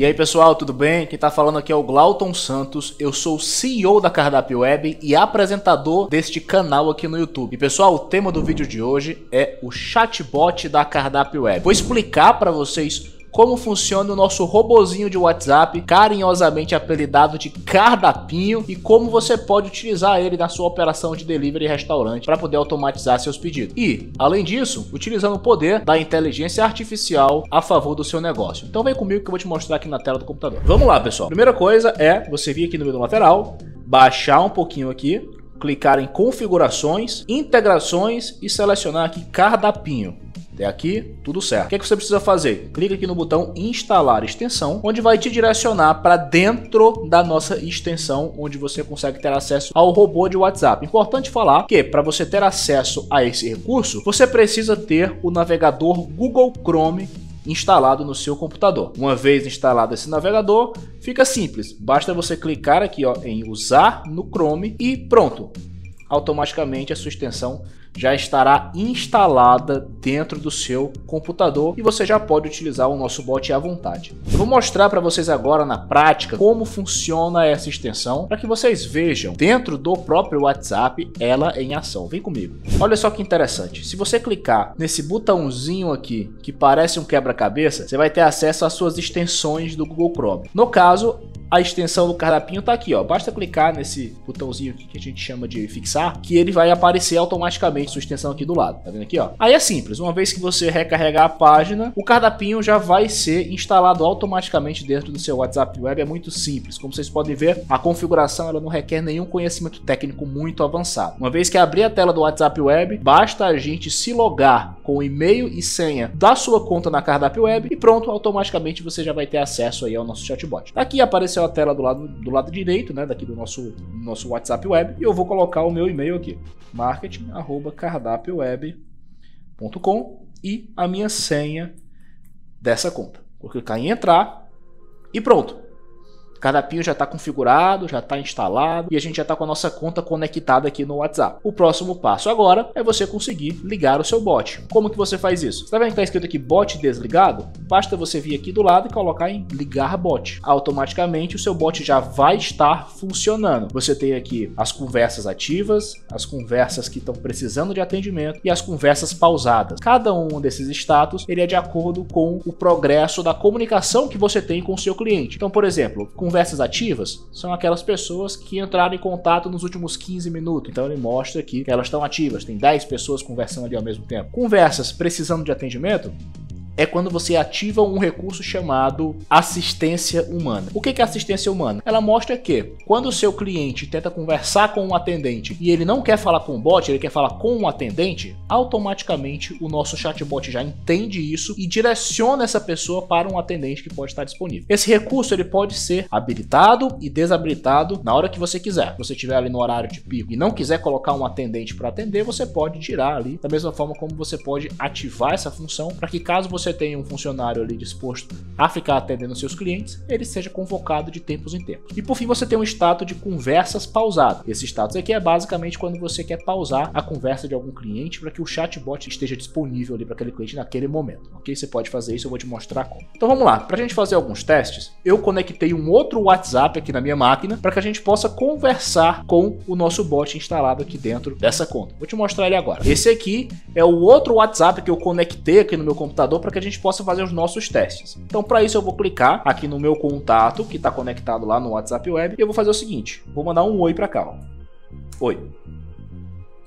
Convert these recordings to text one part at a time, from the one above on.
E aí pessoal, tudo bem? Quem tá falando aqui é o Glauton Santos, eu sou o CEO da Cardápio Web e apresentador deste canal aqui no YouTube. E pessoal, o tema do vídeo de hoje é o chatbot da Cardápio Web. Vou explicar para vocês como funciona o nosso robozinho de WhatsApp, carinhosamente apelidado de Cardapinho, e como você pode utilizar ele na sua operação de delivery e restaurante para poder automatizar seus pedidos. E, além disso, utilizando o poder da inteligência artificial a favor do seu negócio. Então vem comigo que eu vou te mostrar aqui na tela do computador. Vamos lá, pessoal. Primeira coisa é você vir aqui no menu lateral, baixar um pouquinho aqui, clicar em configurações, integrações e selecionar aqui Cardapinho. Até aqui, tudo certo. O que é que você precisa fazer? Clica aqui no botão instalar extensão, onde vai te direcionar para dentro da nossa extensão, onde você consegue ter acesso ao robô de WhatsApp. Importante falar que para você ter acesso a esse recurso, você precisa ter o navegador Google Chrome instalado no seu computador. Uma vez instalado esse navegador, fica simples. Basta você clicar aqui em usar no Chrome e pronto. Automaticamente a sua extensão já estará instalada dentro do seu computador e você já pode utilizar o nosso bot à vontade. Eu vou mostrar para vocês agora na prática como funciona essa extensão para que vocês vejam dentro do próprio WhatsApp ela em ação. Vem comigo. Olha só que interessante. Se você clicar nesse botãozinho aqui que parece um quebra-cabeça, você vai ter acesso às suas extensões do Google Chrome. No caso, a extensão do Cardapinho está aqui, ó. Basta clicar nesse botãozinho aqui que a gente chama de fixar, que ele vai aparecer automaticamente sua extensão aqui do lado. Tá vendo aqui, ó? Aí é simples. Uma vez que você recarregar a página, o Cardapinho já vai ser instalado automaticamente dentro do seu WhatsApp Web. É muito simples. Como vocês podem ver, a configuração ela não requer nenhum conhecimento técnico muito avançado. Uma vez que abrir a tela do WhatsApp Web, basta a gente se logar com o e-mail e senha da sua conta na Cardápio Web e pronto, automaticamente você já vai ter acesso aí ao nosso chatbot. Aqui apareceu a tela do lado direito, né, daqui do nosso WhatsApp Web, e eu vou colocar o meu e-mail aqui, marketing@cardapioweb.com, e a minha senha dessa conta. Vou clicar em entrar e pronto. O Cardapinho já está configurado, já está instalado e a gente já está com a nossa conta conectada aqui no WhatsApp. O próximo passo agora é você conseguir ligar o seu bot. Como que você faz isso? Você está vendo que está escrito aqui bot desligado? Basta você vir aqui do lado e colocar em ligar bot. Automaticamente o seu bot já vai estar funcionando. Você tem aqui as conversas ativas, as conversas que estão precisando de atendimento e as conversas pausadas. Cada um desses status ele é de acordo com o progresso da comunicação que você tem com o seu cliente. Então, por exemplo, conversas ativas são aquelas pessoas que entraram em contato nos últimos 15 minutos. Então ele mostra aqui que elas estão ativas. Tem 10 pessoas conversando ali ao mesmo tempo. Conversas precisando de atendimento é quando você ativa um recurso chamado assistência humana. O que é assistência humana? Ela mostra que quando o seu cliente tenta conversar com um atendente e ele não quer falar com o bot, ele quer falar com um atendente, automaticamente o nosso chatbot já entende isso e direciona essa pessoa para um atendente que pode estar disponível. Esse recurso ele pode ser habilitado e desabilitado na hora que você quiser. Se você estiver ali no horário de pico e não quiser colocar um atendente para atender, você pode tirar ali, da mesma forma como você pode ativar essa função para que caso você tenha um funcionário ali disposto a ficar atendendo seus clientes, ele seja convocado de tempos em tempos. E por fim você tem um status de conversas pausadas. Esse status aqui é basicamente quando você quer pausar a conversa de algum cliente para que o chatbot esteja disponível ali para aquele cliente naquele momento. Ok? Você pode fazer isso, eu vou te mostrar como. Então vamos lá, para a gente fazer alguns testes, eu conectei um outro WhatsApp aqui na minha máquina para que a gente possa conversar com o nosso bot instalado aqui dentro dessa conta. Vou te mostrar ele agora. Esse aqui é o outro WhatsApp que eu conectei aqui no meu computador para que a gente possa fazer os nossos testes. Então para isso eu vou clicar aqui no meu contato que está conectado lá no WhatsApp Web e eu vou fazer o seguinte, vou mandar um oi para cá, ó. Oi.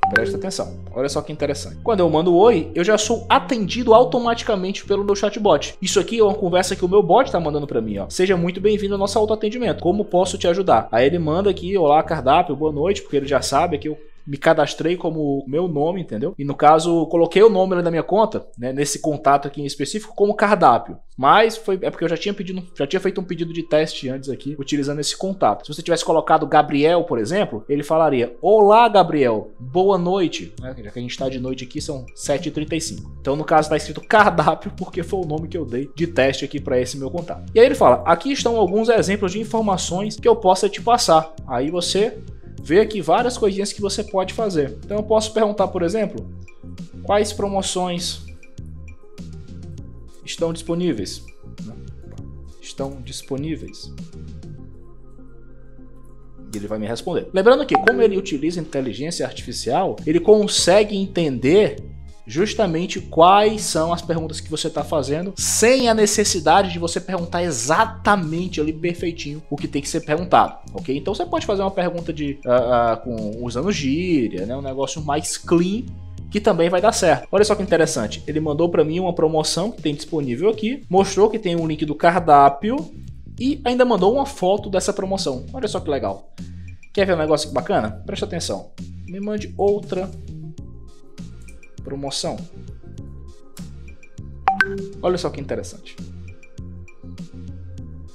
Presta atenção, olha só que interessante. Quando eu mando oi, eu já sou atendido automaticamente pelo meu chatbot. Isso aqui é uma conversa que o meu bot está mandando para mim, ó. Seja muito bem-vindo ao nosso autoatendimento. Como posso te ajudar? Aí ele manda aqui, olá cardápio, boa noite, porque ele já sabe que eu me cadastrei como meu nome, entendeu? E no caso, coloquei o nome da minha conta, né, nesse contato aqui em específico, como Cardápio. Mas é porque eu já tinha feito um pedido de teste antes aqui, utilizando esse contato. Se você tivesse colocado Gabriel, por exemplo, ele falaria: olá, Gabriel, boa noite. Né? Já que a gente está de noite aqui, são 7h35. Então, no caso, está escrito Cardápio, porque foi o nome que eu dei de teste aqui para esse meu contato. E aí ele fala: aqui estão alguns exemplos de informações que eu possa te passar. Aí você vê aqui várias coisinhas que você pode fazer. Então eu posso perguntar, por exemplo, quais promoções estão disponíveis? estão disponíveis? Ele vai me responder. Lembrando que, como ele utiliza inteligência artificial, ele consegue entender justamente quais são as perguntas que você está fazendo, sem a necessidade de você perguntar exatamente ali perfeitinho o que tem que ser perguntado, ok? Então você pode fazer uma pergunta usando gíria, né? Um negócio mais clean, que também vai dar certo. Olha só que interessante, ele mandou para mim uma promoção que tem disponível aqui, mostrou que tem um link do cardápio e ainda mandou uma foto dessa promoção. Olha só que legal. Quer ver um negócio bacana? Presta atenção. Me mande outra promoção. Olha só que interessante.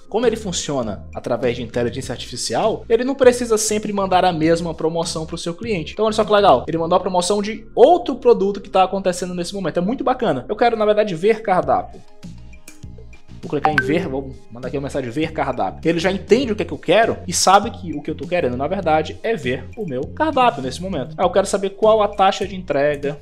Como ele funciona através de inteligência artificial, ele não precisa sempre mandar a mesma promoção para o seu cliente. Então olha só que legal, ele mandou a promoção de outro produto que está acontecendo nesse momento. É muito bacana. Eu quero, na verdade, ver cardápio. Vou clicar em ver, vou mandar aqui uma mensagem ver cardápio. Ele já entende o que é que eu quero e sabe que o que eu estou querendo, na verdade, é ver o meu cardápio nesse momento. Eu quero saber qual a taxa de entrega.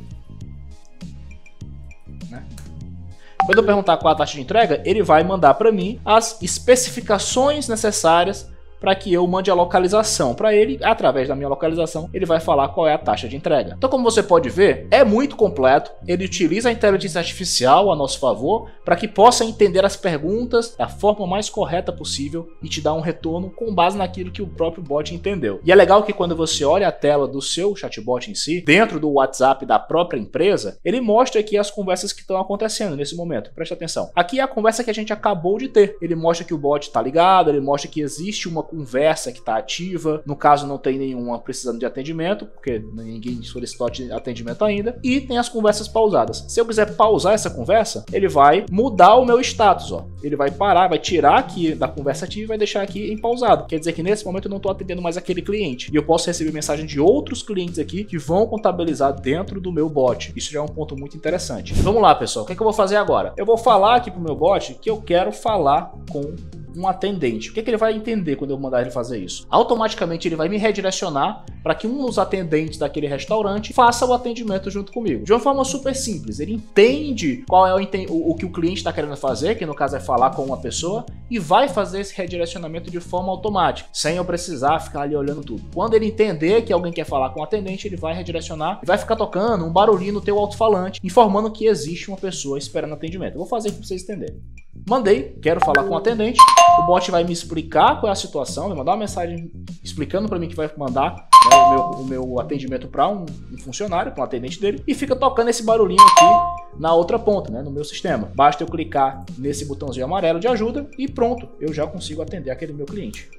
Quando eu perguntar qual a taxa de entrega, ele vai mandar para mim as especificações necessárias para que eu mande a localização para ele. Através da minha localização, ele vai falar qual é a taxa de entrega. Então, como você pode ver, é muito completo. Ele utiliza a inteligência artificial a nosso favor para que possa entender as perguntas da forma mais correta possível e te dar um retorno com base naquilo que o próprio bot entendeu. E é legal que quando você olha a tela do seu chatbot em si, dentro do WhatsApp da própria empresa, ele mostra aqui as conversas que estão acontecendo nesse momento. Presta atenção. Aqui é a conversa que a gente acabou de ter. Ele mostra que o bot está ligado, ele mostra que existe uma conversa que está ativa, no caso não tem nenhuma precisando de atendimento, porque ninguém solicitou atendimento ainda, e tem as conversas pausadas. Se eu quiser pausar essa conversa, ele vai mudar o meu status, ó. Ele vai parar, vai tirar aqui da conversa ativa e vai deixar aqui em pausado. Quer dizer que nesse momento eu não estou atendendo mais aquele cliente, e eu posso receber mensagem de outros clientes aqui que vão contabilizar dentro do meu bot. Isso já é um ponto muito interessante. Vamos lá, pessoal, o que é que eu vou fazer agora? Eu vou falar aqui pro meu bot que eu quero falar com um atendente. O que é que ele vai entender quando eu mandar ele fazer isso? Automaticamente ele vai me redirecionar para que um dos atendentes daquele restaurante faça o atendimento junto comigo. De uma forma super simples. Ele entende qual é o que o cliente está querendo fazer, que no caso é falar com uma pessoa, e vai fazer esse redirecionamento de forma automática, sem eu precisar ficar ali olhando tudo. Quando ele entender que alguém quer falar com o atendente, ele vai redirecionar e vai ficar tocando um barulhinho no teu alto-falante, informando que existe uma pessoa esperando atendimento. Eu vou fazer aqui para vocês entenderem. Mandei, quero falar com o atendente, o bot vai me explicar qual é a situação, vai mandar uma mensagem explicando para mim que vai mandar, né, o meu atendimento para um funcionário, para um atendente dele, e fica tocando esse barulhinho aqui na outra ponta, né, no meu sistema. Basta eu clicar nesse botãozinho amarelo de ajuda e pronto, eu já consigo atender aquele meu cliente.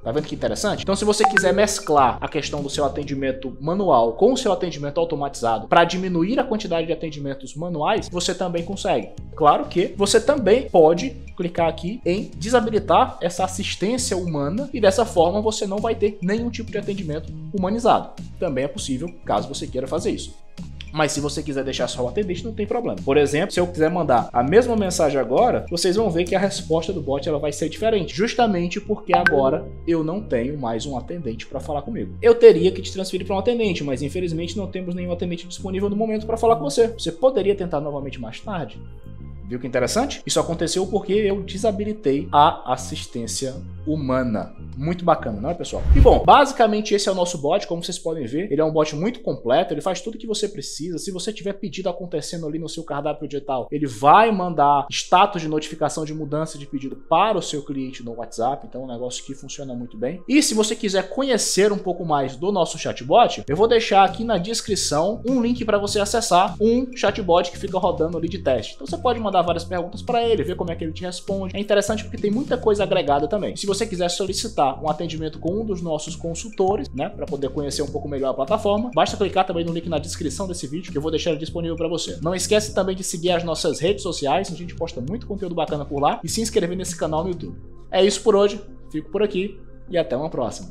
Tá vendo que interessante? Então, se você quiser mesclar a questão do seu atendimento manual com o seu atendimento automatizado para diminuir a quantidade de atendimentos manuais, você também consegue. Claro que você também pode clicar aqui em desabilitar essa assistência humana e dessa forma você não vai ter nenhum tipo de atendimento humanizado. Também é possível, caso você queira fazer isso. Mas se você quiser deixar só o atendente, não tem problema. Por exemplo, se eu quiser mandar a mesma mensagem agora, vocês vão ver que a resposta do bot ela vai ser diferente, justamente porque agora eu não tenho mais um atendente para falar comigo. Eu teria que te transferir para um atendente, mas infelizmente não temos nenhum atendente disponível no momento para falar com você. Você poderia tentar novamente mais tarde. Viu que interessante? Isso aconteceu porque eu desabilitei a assistência humana. Muito bacana, não é, pessoal? E bom, basicamente esse é o nosso bot, como vocês podem ver. Ele é um bot muito completo, ele faz tudo o que você precisa. Se você tiver pedido acontecendo ali no seu cardápio digital, ele vai mandar status de notificação de mudança de pedido para o seu cliente no WhatsApp. Então é um negócio que funciona muito bem. E se você quiser conhecer um pouco mais do nosso chatbot, eu vou deixar aqui na descrição um link para você acessar um chatbot que fica rodando ali de teste. Então você pode mandar várias perguntas para ele, ver como é que ele te responde. É interessante porque tem muita coisa agregada também. Se você quiser solicitar um atendimento com um dos nossos consultores, né, para poder conhecer um pouco melhor a plataforma, basta clicar também no link na descrição desse vídeo que eu vou deixar ele disponível para você. Não esquece também de seguir as nossas redes sociais, a gente posta muito conteúdo bacana por lá, e se inscrever nesse canal no YouTube. É isso por hoje, fico por aqui e até uma próxima.